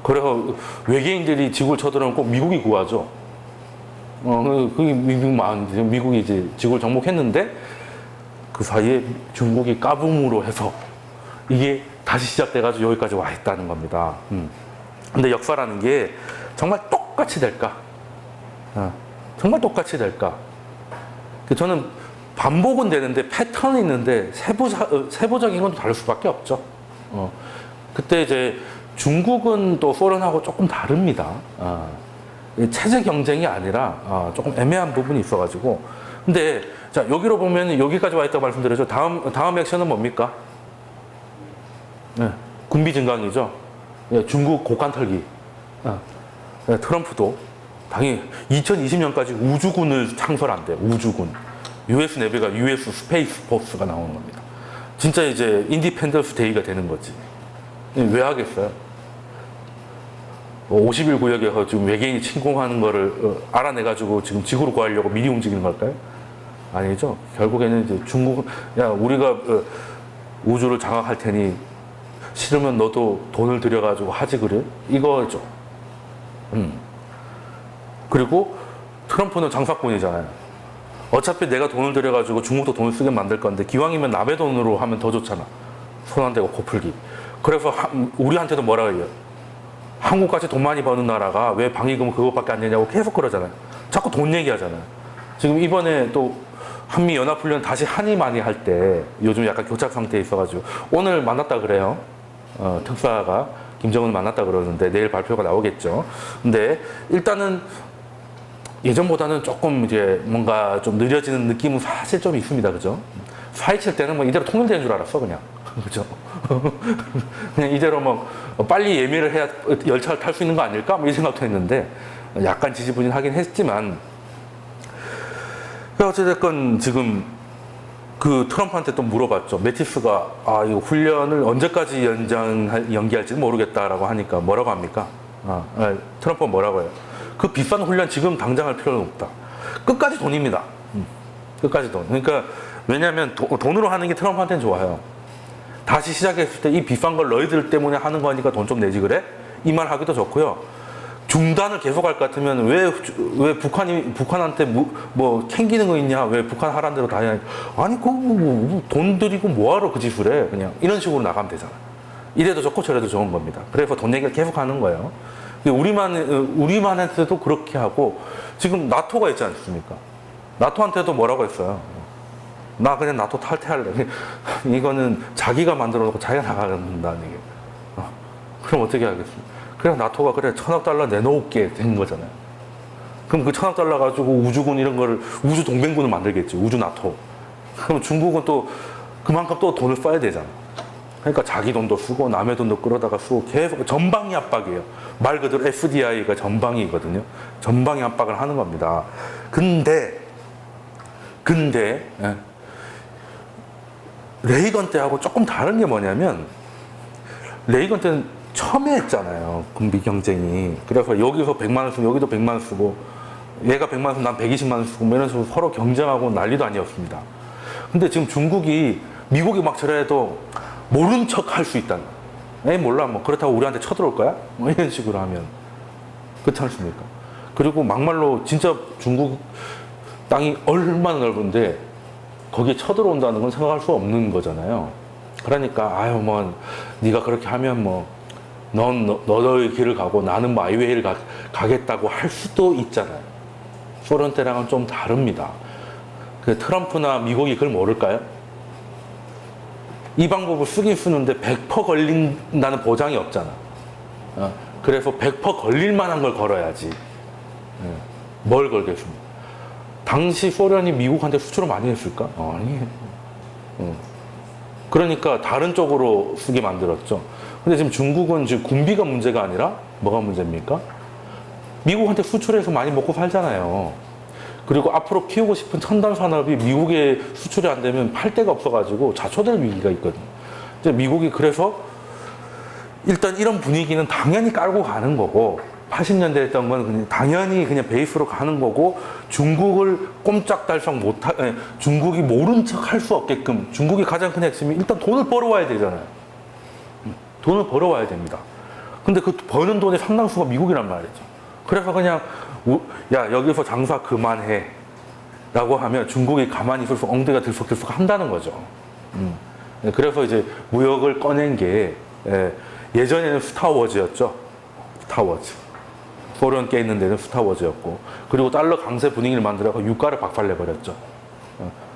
그래서 외계인들이 지구를 쳐들어오면 꼭 미국이 구하죠. 그게 미국 마음인데, 미국이 이제 지구를 정복했는데, 그 사이에 중국이 까붐으로 해서 이게 다시 시작돼가지고 여기까지 와 있다는 겁니다. 근데 역사라는 게 정말 똑같이 될까? 정말 똑같이 될까? 저는 반복은 되는데 패턴이 있는데 세부적인 건 다를 수밖에 없죠. 그때 이제 중국은 또 소련하고 조금 다릅니다. 체제 경쟁이 아니라 조금 애매한 부분이 있어가지고. 근데 자 여기로 보면 여기까지 와 있다고 말씀드렸죠. 다음 액션은 뭡니까? 네, 군비 증강이죠. 네, 중국 곡간 털기. 네, 트럼프도 당연히 2020년까지 우주군을 창설한대. 우주군. US 내비가 US 스페이스 포스가 나오는 겁니다. 진짜 이제 인디펜던스 데이가 되는 거지. 왜 하겠어요? 51구역에서 지금 외계인이 침공하는 거를 알아내가지고 지금 지구로 구하려고 미리 움직이는 걸까요? 아니죠. 결국에는 이제 중국, 야, 우리가 우주를 장악할 테니 싫으면 너도 돈을 들여가지고 하지 그래? 이거죠. 그리고 트럼프는 장사꾼이잖아요. 어차피 내가 돈을 들여가지고 중국도 돈을 쓰게 만들 건데 기왕이면 남의 돈으로 하면 더 좋잖아. 손 안 대고 코 풀기. 그래서 우리한테도 뭐라 그래요? 한국같이 돈 많이 버는 나라가 왜 방위금 그것밖에 안 내냐고 계속 그러잖아요. 자꾸 돈 얘기하잖아요. 지금 이번에 또 한미 연합훈련 다시 한이 많이 할 때 요즘 약간 교착 상태에 있어가지고 오늘 만났다 그래요. 특사가 김정은 만났다 그러는데 내일 발표가 나오겠죠. 근데 일단은 예전보다는 조금 이제 뭔가 좀 느려지는 느낌은 사실 좀 있습니다. 그죠? 4.27 때는 뭐 이대로 통일되는 줄 알았어, 그냥. 그죠? 그냥 이대로 뭐 빨리 예매를 해야 열차를 탈 수 있는 거 아닐까? 뭐 이 생각도 했는데 약간 지지부진하긴 했지만 어쨌든 지금 그 트럼프한테 또 물어봤죠. 매티스가 이거 훈련을 언제까지 연기할지는 모르겠다라고 하니까 뭐라고 합니까? 트럼프가 뭐라고 해요? 그 비싼 훈련 지금 당장 할 필요는 없다. 끝까지 돈입니다. 끝까지 돈. 그러니까 왜냐하면 돈으로 하는 게 트럼프한테는 좋아요. 다시 시작했을 때 이 비싼 걸 너희들 때문에 하는 거니까 돈 좀 내지 그래? 이 말 하기도 좋고요. 중단을 계속 할 것 같으면 왜 북한한테 뭐 캥기는 거 있냐? 왜 북한 하라는 대로 다 해야 아니 돈 들이고 뭐하러 그 짓을 해? 그냥 이런 식으로 나가면 되잖아. 이래도 좋고 저래도 좋은 겁니다. 그래서 돈 얘기를 계속 하는 거예요. 우리만한테도 그렇게 하고 지금 나토가 있지 않습니까? 나토한테도 뭐라고 했어요? 나 그냥 나토 탈퇴할래. 이거는 자기가 만들어 놓고 자기가 나간다는 얘기예요. 그럼 어떻게 하겠습니까? 그냥 나토가 그래 1,000억 달러 내놓을게 된 거잖아요. 그럼 그 1,000억 달러 가지고 우주군 이런 거를 우주 동맹군을 만들겠지. 우주 나토. 그럼 중국은 또 그만큼 또 돈을 써야 되잖아. 그러니까 자기 돈도 쓰고 남의 돈도 끌어다가 쓰고 계속 전방위 압박이에요. 말 그대로 FDI가 전방위거든요. 전방위 압박을 하는 겁니다. 근데 레이건 때하고 조금 다른 게 뭐냐면 레이건 때는 첨예했잖아요. 군비 경쟁이. 그래서 여기서 100만 원 쓰고 여기도 100만 원 쓰고 얘가 100만 원 쓰고 난 120만 원 쓰고 이런 식으로 서로 경쟁하고 난리도 아니었습니다. 근데 지금 미국이 막 저래도 모른 척 할 수 있다는 거야. 몰라 뭐 그렇다고 우리한테 쳐들어올 거야? 뭐 이런 식으로 하면 그렇지 않습니까? 그리고 막말로 진짜 중국 땅이 얼마나 넓은데 거기에 쳐들어온다는 건 생각할 수 없는 거잖아요. 그러니까 뭐 네가 그렇게 하면 뭐 너의 길을 가고 나는 뭐 아이웨이를 가겠다고 할 수도 있잖아요. 소련 때랑은 좀 다릅니다. 그 트럼프나 미국이 그걸 모를까요? 이 방법을 쓰긴 쓰는데 100% 걸린다는 보장이 없잖아. 그래서 100% 걸릴 만한 걸 걸어야지. 뭘 걸겠습니까? 당시 소련이 미국한테 수출을 많이 했을까? 아니. 그러니까 다른 쪽으로 쓰게 만들었죠. 근데 지금 중국은 지금 군비가 문제가 아니라 뭐가 문제입니까? 미국한테 수출해서 많이 먹고 살잖아요. 그리고 앞으로 키우고 싶은 첨단 산업이 미국에 수출이 안 되면 팔 데가 없어가지고 자초될 위기가 있거든요. 이제 미국이 그래서 일단 이런 분위기는 당연히 깔고 가는 거고 80년대 했던 건 그냥 당연히 그냥 베이스로 가는 거고 중국을 꼼짝달싹 중국이 모른 척 할 수 없게끔 중국이 가장 큰 핵심이 일단 돈을 벌어와야 되잖아요. 돈을 벌어와야 됩니다. 근데 그 버는 돈의 상당수가 미국이란 말이죠. 그래서 그냥 야 여기서 장사 그만해 라고 하면 중국이 가만히 있을 수 엉덩이가 들썩들썩 한다는 거죠. 그래서 이제 무역을 꺼낸 게 예전에는 스타워즈였죠. 스타워즈. 소련 깨 있는 데는 스타워즈였고, 그리고 달러 강세 분위기를 만들어서 유가를 박살내버렸죠.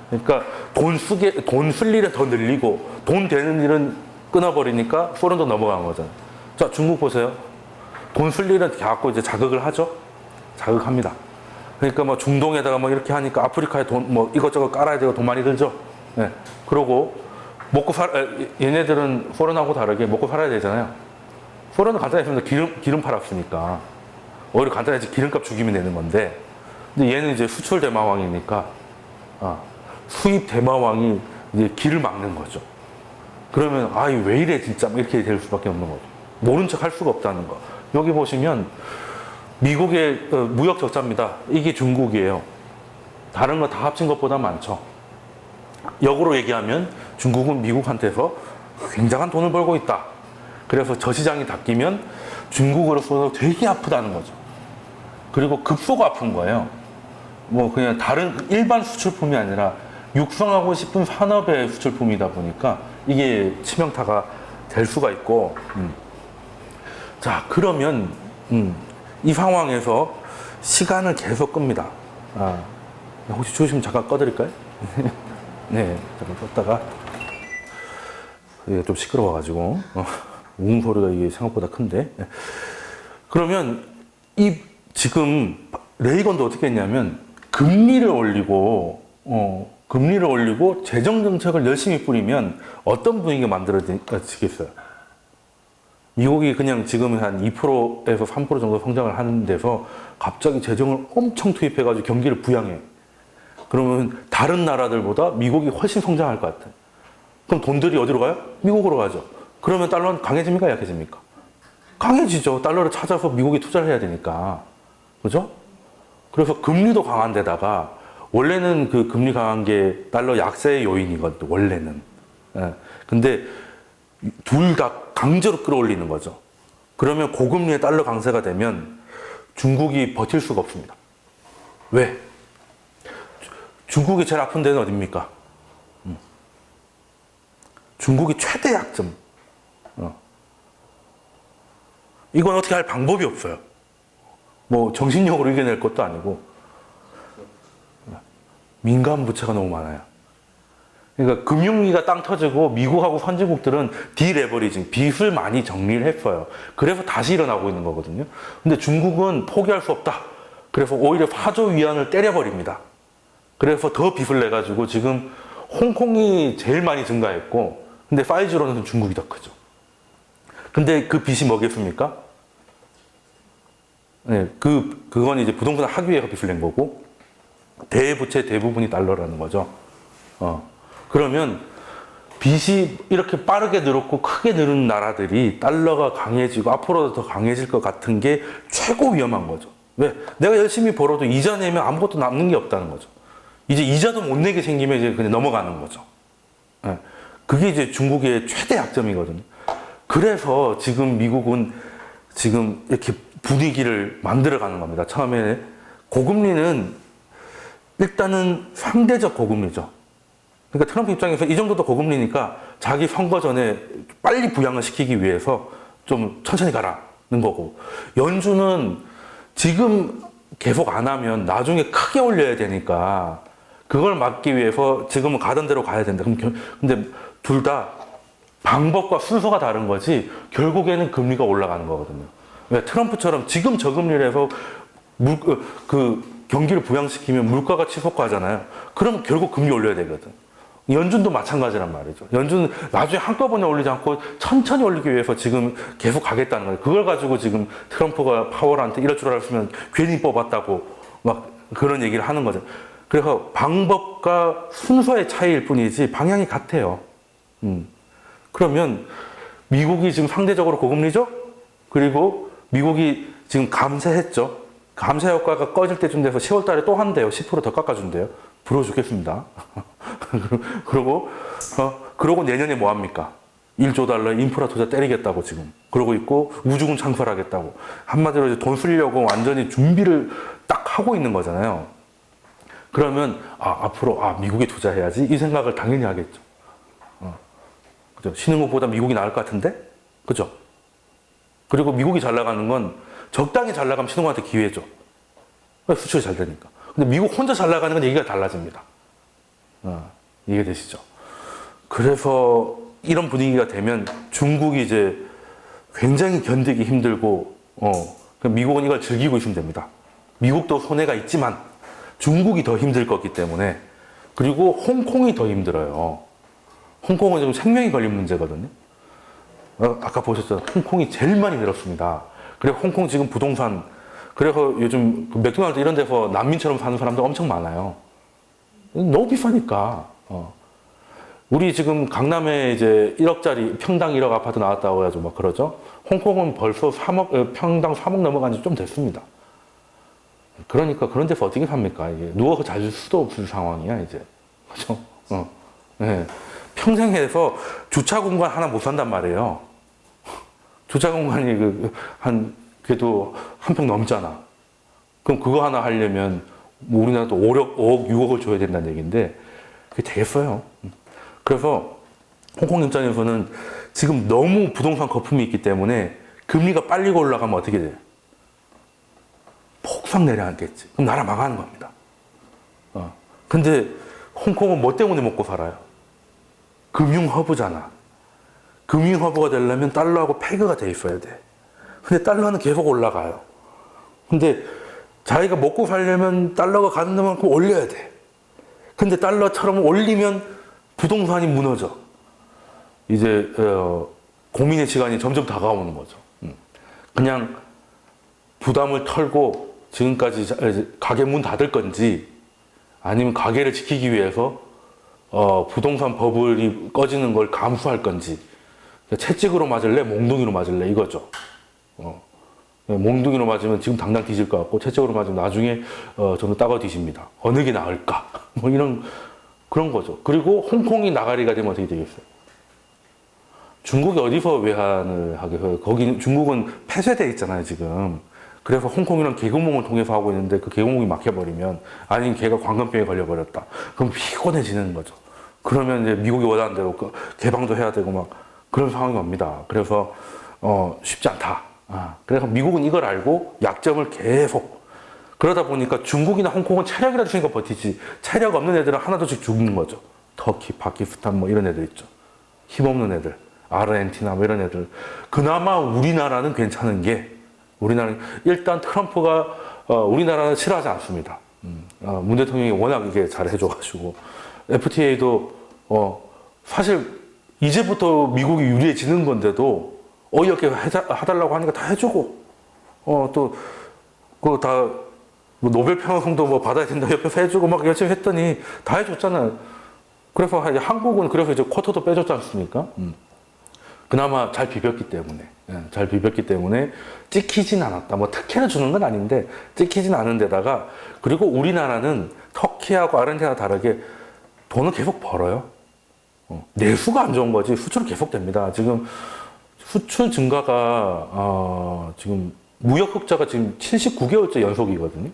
그러니까 돈 쓸 일은 더 늘리고 돈 되는 일은 끊어버리니까 소련도 넘어간 거잖아요. 자, 중국 보세요. 돈 쓸 일은 자꾸 이제 자극을 하죠. 자극합니다. 그러니까 뭐 중동에다가 뭐 이렇게 하니까 아프리카에 돈 뭐 이것저것 깔아야 되고 돈 많이 들죠. 네. 그러고 얘네들은 소련하고 다르게 먹고 살아야 되잖아요. 소련은 간단했습니다. 기름 팔았으니까. 오히려 간단해지 기름값 죽이면 되는 건데. 근데 얘는 이제 수출 대마왕이니까, 수입 대마왕이 이제 길을 막는 거죠. 그러면, 왜 이래, 진짜. 이렇게 될 수밖에 없는 거죠. 모른 척 할 수가 없다는 거. 여기 보시면, 미국의 무역 적자입니다. 이게 중국이에요. 다른 거 다 합친 것보다 많죠. 역으로 얘기하면 중국은 미국한테서 굉장한 돈을 벌고 있다. 그래서 저 시장이 닫히면 중국으로서 되게 아프다는 거죠. 그리고 급속 아픈 거예요. 뭐 그냥 다른 일반 수출품이 아니라 육성하고 싶은 산업의 수출품이다 보니까 이게 치명타가 될 수가 있고. 자, 그러면 이 상황에서 시간을 계속 끕니다. 혹시 주시면 잠깐 꺼드릴까요? 네, 잠깐 껐다가. 이게 좀 시끄러워가지고. 소리가 이게 생각보다 큰데. 그러면 지금 레이건도 어떻게 했냐면 금리를 올리고 재정 정책을 열심히 뿌리면 어떤 분위기가 만들어지겠어요? 미국이 그냥 지금 한 2%에서 3% 정도 성장을 하는 데서 갑자기 재정을 엄청 투입해가지고 경기를 부양해. 그러면 다른 나라들보다 미국이 훨씬 성장할 것 같아요. 그럼 돈들이 어디로 가요? 미국으로 가죠. 그러면 달러는 강해집니까? 약해집니까? 강해지죠. 달러를 찾아서 미국이 투자를 해야 되니까. 그죠? 그래서 금리도 강한 데다가 원래는 그 금리 강한 게 달러 약세의 요인이거든요. 원래는. 근데 둘 다 강제로 끌어올리는 거죠. 그러면 고금리의 달러 강세가 되면 중국이 버틸 수가 없습니다. 왜? 중국이 제일 아픈 데는 어딥니까? 중국이 최대 약점. 이건 어떻게 할 방법이 없어요. 뭐 정신력으로 이겨낼 것도 아니고 민간 부채가 너무 많아요. 그러니까 금융위기가 땅 터지고 미국하고 선진국들은 디레버리징, 빚을 많이 정리를 했어요. 그래서 다시 일어나고 있는 거거든요. 근데 중국은 포기할 수 없다. 그래서 오히려 4조 위안을 때려버립니다. 그래서 더 빚을 내가지고 지금 홍콩이 제일 많이 증가했고, 근데 사이즈로는 중국이 더 크죠. 근데 그 빚이 뭐겠습니까? 네, 그건 이제 부동산 학위에서 빚을 낸 거고, 대부채 대부분이 달러라는 거죠. 그러면 빚이 이렇게 빠르게 늘었고 크게 늘은 나라들이 달러가 강해지고 앞으로도 더 강해질 것 같은 게 최고 위험한 거죠. 왜? 내가 열심히 벌어도 이자 내면 아무것도 남는 게 없다는 거죠. 이제 이자도 못 내게 생기면 이제 그냥 넘어가는 거죠. 네. 그게 이제 중국의 최대 약점이거든요. 그래서 지금 미국은 지금 이렇게 분위기를 만들어가는 겁니다. 처음에 고금리는 일단은 상대적 고금리죠. 그러니까 트럼프 입장에서 이 정도도 고금리니까 자기 선거 전에 빨리 부양을 시키기 위해서 좀 천천히 가라는 거고, 연준은 지금 계속 안 하면 나중에 크게 올려야 되니까 그걸 막기 위해서 지금은 가던 대로 가야 된다. 근데 둘 다 방법과 순서가 다른 거지 결국에는 금리가 올라가는 거거든요. 왜? 트럼프처럼 지금 저금리를 해서 경기를 부양시키면 물가가 치솟하잖아요. 그럼 결국 금리 올려야 되거든. 연준도 마찬가지란 말이죠. 연준은 나중에 한꺼번에 올리지 않고 천천히 올리기 위해서 지금 계속 가겠다는 거예요. 그걸 가지고 지금 트럼프가 파월한테 이럴 줄 알았으면 괜히 뽑았다고 막 그런 얘기를 하는 거죠. 그래서 방법과 순서의 차이일 뿐이지 방향이 같아요. 그러면 미국이 지금 상대적으로 고금리죠? 그리고 미국이 지금 감세했죠? 감세 효과가 꺼질 때쯤 돼서 10월 달에 또 한대요. 10%더 깎아준대요. 부러워 죽겠습니다. 그러고 내년에 뭐 합니까? 1조 달러 인프라 투자 때리겠다고 지금 그러고 있고 우주군 창설하겠다고 한마디로 이제 돈 쓰려고 완전히 준비를 딱 하고 있는 거잖아요. 그러면 앞으로 미국에 투자해야지 이 생각을 당연히 하겠죠. 그죠? 신흥국보다 미국이 나을 것 같은데, 그죠? 그리고 미국이 잘 나가는 건 적당히 잘 나가면 신흥국한테 기회죠. 수출이 잘 되니까. 근데 미국 혼자 잘 나가는 건 얘기가 달라집니다. 이해되시죠? 그래서 이런 분위기가 되면 중국이 이제 굉장히 견디기 힘들고, 미국은 이걸 즐기고 있으면 됩니다. 미국도 손해가 있지만 중국이 더 힘들 거기 때문에, 그리고 홍콩이 더 힘들어요. 홍콩은 지금 생명이 걸린 문제거든요. 아까 보셨죠? 홍콩이 제일 많이 늘었습니다. 그래서 홍콩 지금 부동산, 그래서 요즘 맥도날드 이런 데서 난민처럼 사는 사람들 엄청 많아요. 너무 비싸니까. 우리 지금 강남에 이제 1억짜리 평당 1억 아파트 나왔다고 해가지고 막 그러죠. 홍콩은 벌써 3억, 평당 3억 넘어간 지 좀 됐습니다. 그러니까 그런 데서 어떻게 삽니까? 이게 누워서 잘 수도 없을 상황이야, 이제. 그죠? 네. 평생 해서 주차 공간 하나 못 산단 말이에요. 주차 공간이 그래도 한 평 넘잖아. 그럼 그거 하나 하려면 뭐 우리나라도 5억, 6억을 줘야 된다는 얘기인데 그게 되겠어요. 그래서 홍콩 입장에서는 지금 너무 부동산 거품이 있기 때문에 금리가 빨리 올라가면 어떻게 돼요? 폭삭 내려앉겠지. 그럼 나라 망하는 겁니다. 근데 홍콩은 뭐 때문에 먹고 살아요? 금융허브잖아. 금융허브가 되려면 달러하고 페그가 돼 있어야 돼. 근데 달러는 계속 올라가요. 근데 자기가 먹고 살려면 달러가 가는 만큼 올려야 돼. 근데 달러처럼 올리면 부동산이 무너져. 이제 고민의 시간이 점점 다가오는 거죠. 그냥 부담을 털고 지금까지 가게 문 닫을 건지 아니면 가게를 지키기 위해서 부동산 버블이 꺼지는 걸 감수할 건지 채찍으로 맞을래 몽둥이로 맞을래 이거죠. 몽둥이로 맞으면 지금 당장 뒤질 것 같고 채찍으로 맞으면 나중에 저는 따가 뒤집니다. 어느 게 나을까? 뭐 이런 그런 거죠. 그리고 홍콩이 나가리가 되면 어떻게 되겠어요? 중국이 어디서 외환을 하겠어요? 거기는 중국은 폐쇄돼 있잖아요 지금. 그래서 홍콩이랑 개구멍을 통해서 하고 있는데 그 개구멍이 막혀버리면 아니면 걔가 관광병에 걸려버렸다. 그럼 피곤해지는 거죠. 그러면 이제 미국이 원하는 대로 개방도 해야 되고 막 그런 상황이 옵니다. 그래서 쉽지 않다. 그래서 미국은 이걸 알고 약점을 계속 그러다 보니까 중국이나 홍콩은 체력이라도 있으니까 버티지 체력 없는 애들은 하나둘씩 죽는 거죠. 터키, 파키스탄 뭐 이런 애들 있죠. 힘없는 애들, 아르헨티나 뭐 이런 애들. 그나마 우리나라는 괜찮은 게 우리나라는 일단 트럼프가 우리나라는 싫어하지 않습니다. 문 대통령이 워낙 이게 잘 해줘가지고 FTA도 사실 이제부터 미국이 유리해지는 건데도 어이없게 해달라고 하니까 다 해주고 또 그거 다 뭐 노벨 평화상도 뭐 받아야 된다 옆에서 해주고 막 열심히 했더니 다 해줬잖아요. 그래서 이제 한국은 그래서 이제 쿼터도 빼줬지 않습니까? 그나마 잘 비볐기 때문에 찍히진 않았다. 뭐 특혜를 주는 건 아닌데 찍히진 않은 데다가 그리고 우리나라는 터키하고 아르헨티나 다르게 돈을 계속 벌어요. 내수가 안 좋은 거지 수출은 계속 됩니다. 지금 수출 증가가 지금 무역 흑자가 지금 79개월째 연속이거든요.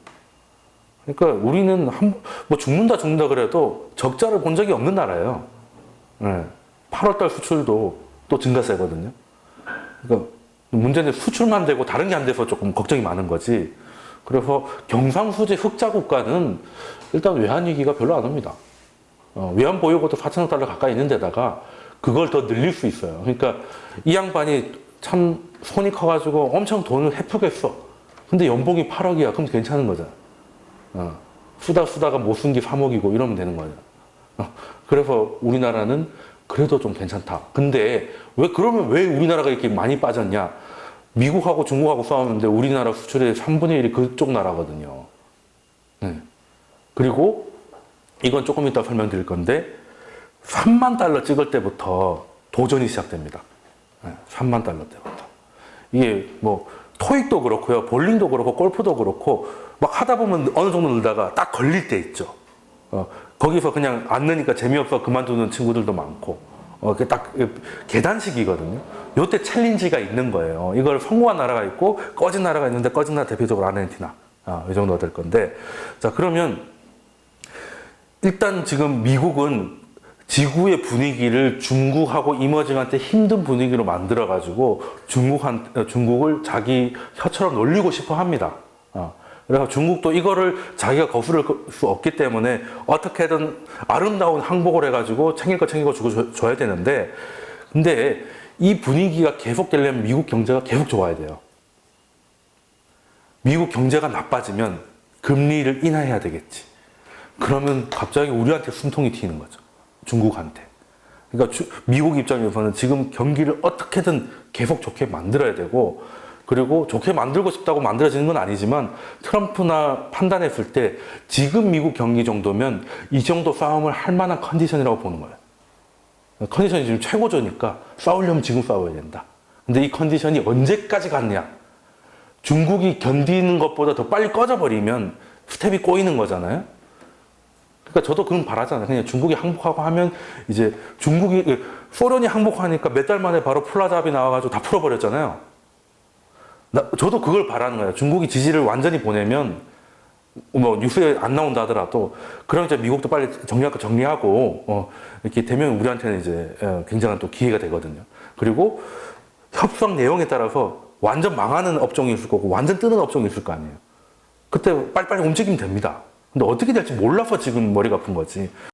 그러니까 우리는 뭐 죽는다 그래도 적자를 본 적이 없는 나라예요. 8월달 수출도 또 증가세거든요. 그러니까 문제는 수출만 되고 다른 게 안 돼서 조금 걱정이 많은 거지. 그래서 경상수지 흑자 국가는 일단 외환 위기가 별로 안 옵니다. 외환 보유고도 4천억 달러 가까이 있는 데다가 그걸 더 늘릴 수 있어요. 그러니까 이 양반이 참 손이 커가지고 엄청 돈을 헤프겠어. 근데 연봉이 8억이야. 그럼 괜찮은 거잖아. 쓰다가 못 쓴 게 3억이고 이러면 되는 거야. 그래서 우리나라는 그래도 좀 괜찮다. 근데 그러면 왜 우리나라가 이렇게 많이 빠졌냐? 미국하고 중국하고 싸우는데 우리나라 수출의 3분의 1이 그쪽 나라거든요. 그리고 이건 조금 이따 설명드릴 건데 3만 달러 찍을 때부터 도전이 시작됩니다. 3만 달러 때부터. 이게 뭐 토익도 그렇고요. 볼링도 그렇고 골프도 그렇고 막 하다 보면 어느 정도 늘다가 딱 걸릴 때 있죠. 거기서 그냥 안 느니까 재미없어 그만두는 친구들도 많고 이렇게 딱 계단식이거든요. 요때 챌린지가 있는 거예요. 이걸 성공한 나라가 있고 꺼진 나라가 있는데 꺼진 나라 대표적으로 아르헨티나. 이 정도가 될 건데. 자, 그러면 일단 지금 미국은 지구의 분위기를 중국하고 이머징한테 힘든 분위기로 만들어가지고 중국을 자기 혀처럼 놀리고 싶어 합니다. 그래서 중국도 이거를 자기가 거스를 수 없기 때문에 어떻게든 아름다운 항복을 해가지고 챙길 거 챙기고 줘야 되는데, 근데 이 분위기가 계속되려면 미국 경제가 계속 좋아야 돼요. 미국 경제가 나빠지면 금리를 인하해야 되겠지. 그러면 갑자기 우리한테 숨통이 튀는 거죠. 중국한테. 그러니까 미국 입장에서는 지금 경기를 어떻게든 계속 좋게 만들어야 되고, 그리고 좋게 만들고 싶다고 만들어지는 건 아니지만 트럼프나 판단했을 때 지금 미국 경기 정도면 이 정도 싸움을 할 만한 컨디션이라고 보는 거예요. 컨디션이 지금 최고조니까 싸우려면 지금 싸워야 된다. 근데 이 컨디션이 언제까지 갔냐? 중국이 견디는 것보다 더 빨리 꺼져버리면 스텝이 꼬이는 거잖아요. 그러니까 저도 그건 바라잖아요. 그냥 중국이 항복하고 하면 이제 소련이 항복하니까 몇 달 만에 바로 플라자 합의 나와가지고 다 풀어버렸잖아요. 저도 그걸 바라는 거예요. 중국이 지지를 완전히 보내면 뭐 뉴스에 안 나온다 하더라도 그럼 이제 미국도 빨리 정리할 거 정리하고 이렇게 되면 우리한테는 이제 굉장한 또 기회가 되거든요. 그리고 협상 내용에 따라서 완전 망하는 업종이 있을 거고 완전 뜨는 업종이 있을 거 아니에요. 그때 빨리빨리 움직이면 됩니다. 근데 어떻게 될지 몰라서 지금 머리가 아픈 거지.